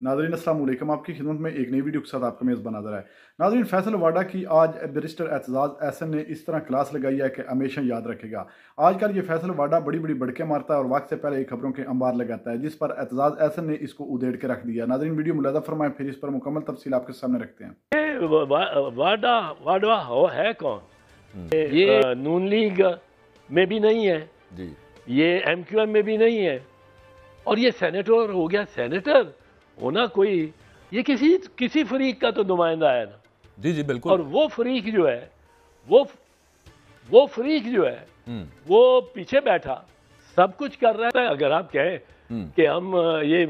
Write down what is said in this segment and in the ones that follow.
नाज़रीन अस्सलाम वालेकुम। आपकी खिदमत में एक नई वीडियो के साथ आपका मेज़बान हाज़िर है। नाज़रीन, फैसल वाडा की आज बैरिस्टर एतजाज़ एहसन ने इस तरह क्लास लगाई है कि हमेशा याद रखेगा। आजकल ये फैसल वाडा बड़ी बड़ी बढ़के मारता है और वक्त से पहले खबरों के अंबार लगाता है, जिस पर एतजाज़ एहसन ने इसको उधेड़ के रख दिया। नाज़रीन, वीडियो मुलाज़ा फरमाएं, फिर इस पर मुकम्मल तफसील आपके सामने रखते हैं। ये वाडा वाडवा हो है कौन? ये नून लीग में भी नहीं है जी। ये एमक्यूएम में भी नहीं है और ये सेनेटर हो गया। सेनेटर होना कोई, ये किसी फरीक का तो नुमाइंदा है ना। जी जी बिल्कुल। और वो फरीक जो है वो फरीक जो है वो पीछे बैठा सब कुछ कर रहा है। अगर आप कहें कि हम ये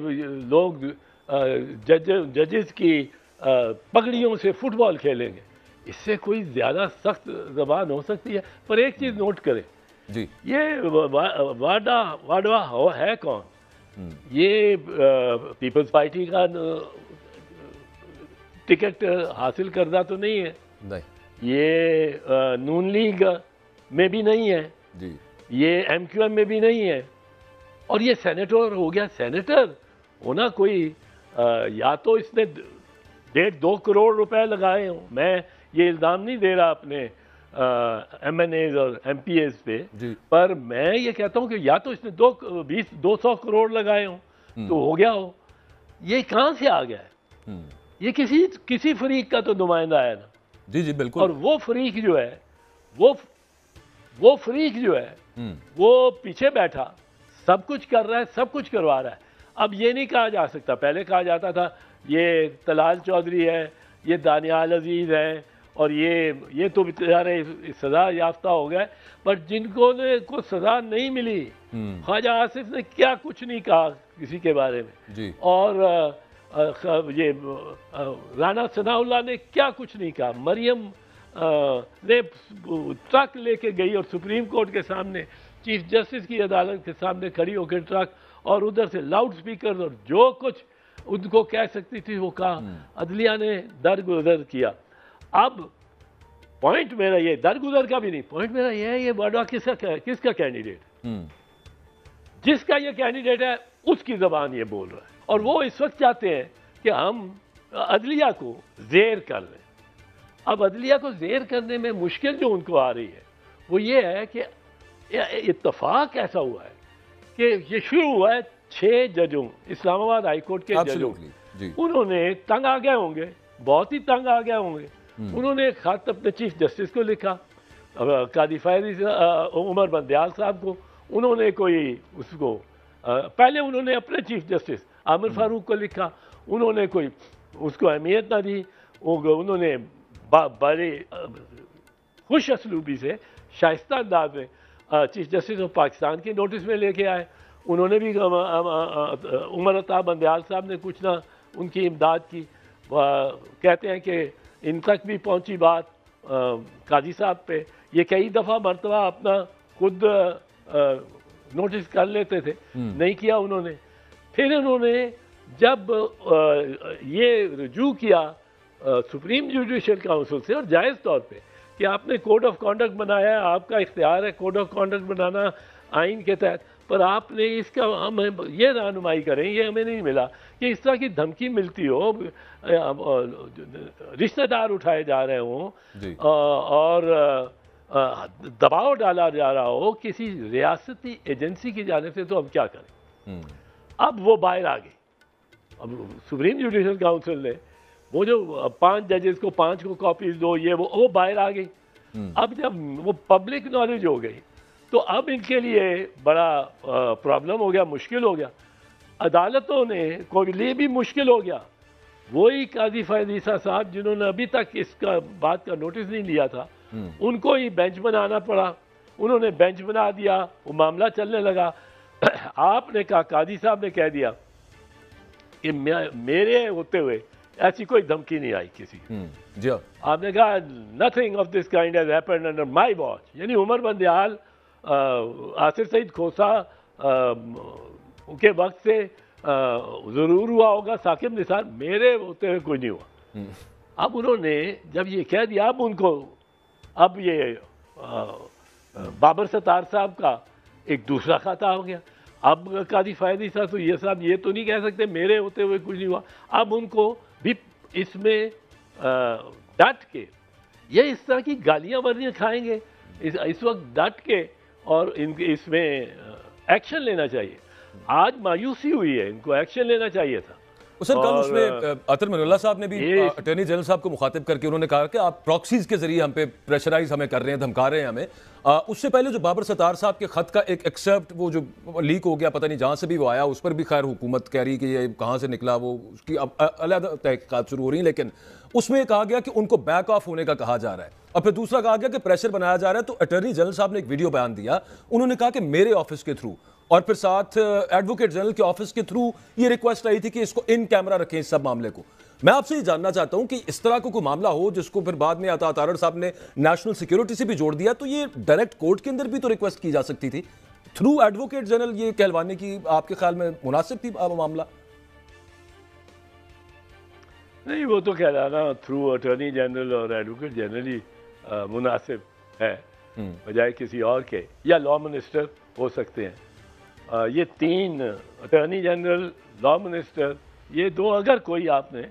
लोग जजेस की पगड़ियों से फुटबॉल खेलेंगे, इससे कोई ज़्यादा सख्त ज़बान हो सकती है। पर एक चीज़ नोट करें जी। ये वाडवा हो है कौन? ये पीपल्स पार्टी का टिकट हासिल करना तो नहीं है, नहीं। ये नून लीग में भी नहीं है जी। ये एमक्यूएम में भी नहीं है और ये सेनेटर हो गया। सेनेटर होना कोई या तो इसने 1.5-2 करोड़ रुपए लगाए हों। मैं ये इल्ज़ाम नहीं दे रहा अपने MNAs और MPAs पे, पर मैं ये कहता हूँ कि या तो इसने 200 करोड़ लगाए हों तो हो गया हो। ये कहाँ से आ गया है? ये किसी फरीक का तो नुमाइंदा है ना। जी जी बिल्कुल। और वो फरीक जो है वो फरीक जो है वो पीछे बैठा सब कुछ कर रहा है, सब कुछ करवा रहा है। अब ये नहीं कहा जा सकता, पहले कहा जाता था ये तलाल चौधरी है, ये दानियाल अजीज़ है और ये तो बेचारे सज़ा याफ्ता हो गए। पर जिनको ने को सज़ा नहीं मिली, ख्वाजा आसिफ ने क्या कुछ नहीं कहा किसी के बारे में जी। और ये राना सनाउल्लाह ने क्या कुछ नहीं कहा। मरियम ने ट्रक लेके गई और सुप्रीम कोर्ट के सामने चीफ जस्टिस की अदालत के सामने खड़ी होकर ट्रक और उधर से लाउड स्पीकर और जो कुछ उनको कह सकती थी वो कहा। अदलिया ने दरगुजर किया। अब पॉइंट मेरा ये दरगुजर का भी नहीं, पॉइंट मेरा ये है ये वाडवा किसका कैंडिडेट, जिसका ये कैंडिडेट है उसकी जबान ये बोल रहा है और वो इस वक्त चाहते हैं कि हम अदलिया को ज़ेर कर लें। अब अदलिया को ज़ेर करने में मुश्किल जो उनको आ रही है वो ये है कि इत्तफाक ऐसा हुआ है कि ये शुरू हुआ है 6 जजों, इस्लामाबाद हाई कोर्ट के जजों। उन्होंने तंग आ गए होंगे, बहुत ही तंग आ गए होंगे। उन्होंने एक खत अपने चीफ जस्टिस को लिखा, कादी फैज़ उमर बंदयाल साहब को। उन्होंने कोई उसको पहले उन्होंने अपने चीफ जस्टिस आमिर फारूक को लिखा, उन्होंने कोई उसको अहमियत ना दी। उन्होंने बड़े खुश असलूबी से शाइस्ता अंदाज में चीफ जस्टिस ऑफ पाकिस्तान के नोटिस में लेके आए। उन्होंने भी उमर अता बंदयाल साहब ने कुछ ना उनकी इमदाद की। कहते हैं कि इन तक भी पहुंची बात काजी साहब पे। ये कई दफ़ा मरतबा अपना खुद नोटिस कर लेते थे, नहीं किया उन्होंने। फिर उन्होंने जब ये रुजू किया सुप्रीम जुडिशल काउंसिल से और जायज़ तौर पे कि आपने कोड ऑफ कॉन्डक्ट बनाया है, आपका इख्तियार है कोड ऑफ कॉन्डक्ट बनाना आइन के तहत, पर आपने इसका हम ये रहनुमाई करें, ये हमें नहीं मिला कि इस तरह की धमकी मिलती हो, रिश्तेदार उठाए जा रहे हों और दबाव डाला जा रहा हो किसी रियासती एजेंसी की जाने से, तो हम क्या करें। अब वो बाहर आ गई। अब सुप्रीम जुडिशल काउंसिल ने वो जो 5 जजेस को 5 को कॉपीज दो, ये वो बाहर आ गई। अब जब वो पब्लिक नॉलेज हो गई तो अब इनके लिए बड़ा प्रॉब्लम हो गया, मुश्किल हो गया। अदालतों ने को लिए भी मुश्किल हो गया। वही काजी फैज़ ईसा साहब जिन्होंने अभी तक इसका बात का नोटिस नहीं लिया था, उनको ही बेंच बनाना पड़ा। उन्होंने बेंच बना दिया, वो मामला चलने लगा। आपने कहा, काजी साहब ने कह दिया कि मेरे होते हुए ऐसी कोई धमकी नहीं आई किसी जी। आपने कहा nothing of this kind has happened under my watch. यानी उमर बंदयाल, आसिर सईद खोसा के वक्त से ज़रूर हुआ होगा, साकिब निसार, मेरे होते हुए कोई नहीं हुआ। अब उन्होंने जब ये कह दिया, अब उनको अब ये बाबर सत्तार साहब का एक दूसरा खाता हो गया। अब कादी फायदी था तो ये साहब ये तो नहीं कह सकते मेरे होते हुए कुछ नहीं हुआ। अब उनको भी इसमें डट के ये इस तरह की गालियां वालियां खाएंगे इस वक्त डट के, और इसमें एक्शन लेना चाहिए। आज मायूसी हुई है, इनको एक्शन लेना चाहिए था। सर कल उसमें अतर मनोल्ला साहब ने भी अटॉर्नी जनरल साहब को मुखातिब करके उन्होंने कहा कि आप प्रॉक्सीज के जरिए हम पे प्रेशराइज हमें कर रहे हैं, धमका रहे हैं हमें। उससे पहले जो बाबर सत्तार साहब के खत का एक एक्सेप्ट वो जो लीक हो गया, पता नहीं जहां से भी वो आया, उस पर भी खैर हुकूमत कह रही कि ये कहां से निकला, वो उसकी अब अलग तहकीकात शुरू हो रही है, लेकिन उसमें कहा गया कि उनको बैक ऑफ होने का कहा जा रहा है। और फिर दूसरा कहा गया कि प्रेशर बनाया जा रहा है। तो अटॉर्नी जनरल साहब ने एक वीडियो बयान दिया, उन्होंने कहा कि मेरे ऑफिस के थ्रू, और फिर साथ एडवोकेट जनरल के ऑफिस के थ्रू ये रिक्वेस्ट आई थी कि इसको इन कैमरा रखें इस सब मामले को। मैं आपसे ये जानना चाहता हूं कि इस तरह को कोई मामला हो जिसको फिर बाद में अता तारड़ साहब ने नेशनल सिक्योरिटी से भी जोड़ दिया, तो ये डायरेक्ट कोर्ट के अंदर भी तो रिक्वेस्ट की जा सकती थी थ्रू एडवोकेट जनरल। ये कहलवाने की आपके ख्याल में मुनासिब थी मामला? नहीं, वो तो कहलाना थ्रू अटॉर्नी जनरल और एडवोकेट जनरल ही मुनासिब है बजाय किसी और के, या लॉ मिनिस्टर हो सकते हैं। ये तीन, अटॉर्नी जनरल, लॉ मिनिस्टर, ये दो, अगर कोई आपने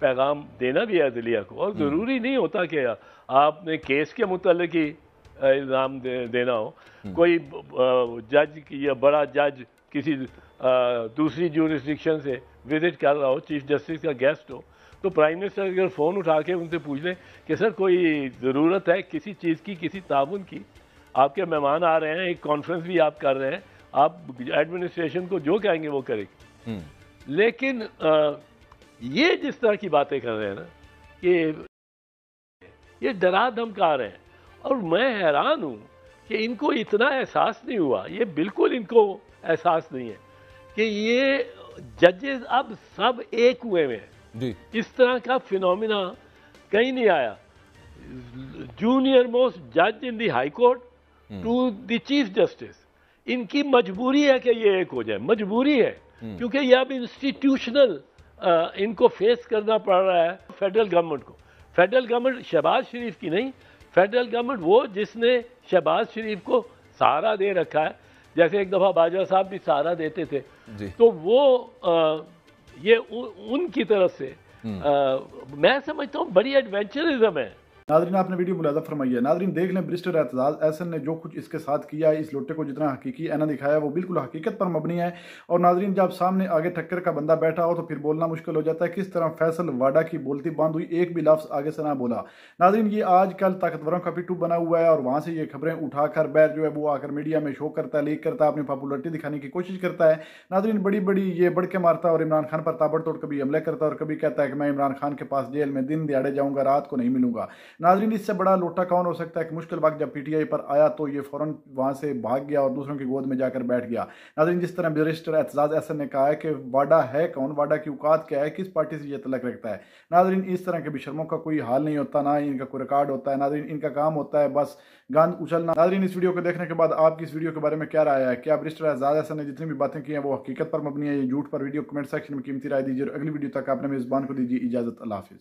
पैगाम देना भी है अदलिया को, और ज़रूरी नहीं होता कि आपने केस के मुतल्लिक ही इल्ज़ाम देना हो। कोई जज या बड़ा जज किसी दूसरी ज्यूरिसडिक्शन से विजिट कर रहा हो, चीफ जस्टिस का गेस्ट हो, तो प्राइम मिनिस्टर अगर फ़ोन उठा के उनसे पूछ लें कि सर कोई ज़रूरत है किसी चीज़ की, किसी ताउन की, आपके मेहमान आ रहे हैं, एक कॉन्फ्रेंस भी आप कर रहे हैं, आप एडमिनिस्ट्रेशन को जो कहेंगे वो करेगी। लेकिन ये जिस तरह की बातें कर रहे हैं ना, कि ये डरा धमका रहे हैं, और मैं हैरान हूँ कि इनको इतना एहसास नहीं हुआ, ये बिल्कुल इनको एहसास नहीं है कि ये जजेस अब सब एक हुए हैं। इस तरह का फिनोमिना कहीं नहीं आया। जूनियर मोस्ट जज in the high court to the chief justice, इनकी मजबूरी है कि ये एक हो जाए, मजबूरी है, क्योंकि ये अब इंस्टीट्यूशनल इनको फेस करना पड़ रहा है फेडरल गवर्नमेंट को। फेडरल गवर्नमेंट शहबाज शरीफ की नहीं, फेडरल गवर्नमेंट वो जिसने शहबाज शरीफ को सहारा दे रखा है, जैसे एक दफ़ा बाजवा साहब भी सहारा देते थे, तो वो ये उनकी तरफ से मैं समझता हूँ बड़ी एडवेंचरिज्म है। नादरीन, आपने वीडियो मुलाजा फरमाई है। नादरीन देख लें, बैरिस्टर एतजाज अहसन ने जो कुछ इसके साथ किया है, इस लोटे को जितना हकीकी एना दिखाया है वो बिल्कुल हकीकत पर मबनी है। और नादरीन, जब सामने आगे टक्कर का बंदा बैठा हो तो फिर बोलना मुश्किल हो जाता है। किस तरह फैसल वाडा की बोलती बंद हुई, एक भी लफ्ज़ आगे से ना बोला। नादरीन, ये आजकल ताकतवरों का पिट्ठू बना हुआ है, और वहाँ से ये खबरें उठाकर बैर जो है वो आकर मीडिया में शो करता है, लीक करता है, अपनी पॉपुलरिटी दिखाने की कोशिश करता है। नादरीन, बड़ी बड़ी ये बढ़ के मारता है और इमरान खान पर ताबड़तोड़ कभी हमले करता है, और कभी कहता है कि मैं इमरान खान के पास जेल में दिन दिहाड़े जाऊँगा, रात को नहीं मिलूंगा। नादरीन, इससे बड़ा लोटा कौन हो सकता है कि मुश्किल वक्त जब पीटीआई पर आया तो ये फौरन वहां से भाग गया और दूसरों की गोद में जाकर बैठ गया। नाज़रीन, जिस तरह बैरिस्टर एतजाज अहसन ने कहा है कि वाडा है कौन, वाडा की औकात क्या है, किस पार्टी से ये तलक रखता है। नाज़रीन, इस तरह के बेशर्मों का कोई हाल नहीं होता, ना इनका कोई रिकॉर्ड होता है। नाज़रीन, इनका काम होता है बस गंद उछलना। नाज़रीन, इस वीडियो को देखने के बाद आपकी इस वीडियो के बारे में क्या राय है? क्या बैरिस्टर एतजाज अहसन ने जितनी भी बातें की हैं वो हकीकत पर मबनी है, ये झूठ पर? वीडियो कमेंट सेक्शन में कीमती राय दीजिए। अगली वीडियो तक आपने मेजबान को दीजिए इजाजत। अल्लाह हाफिज़।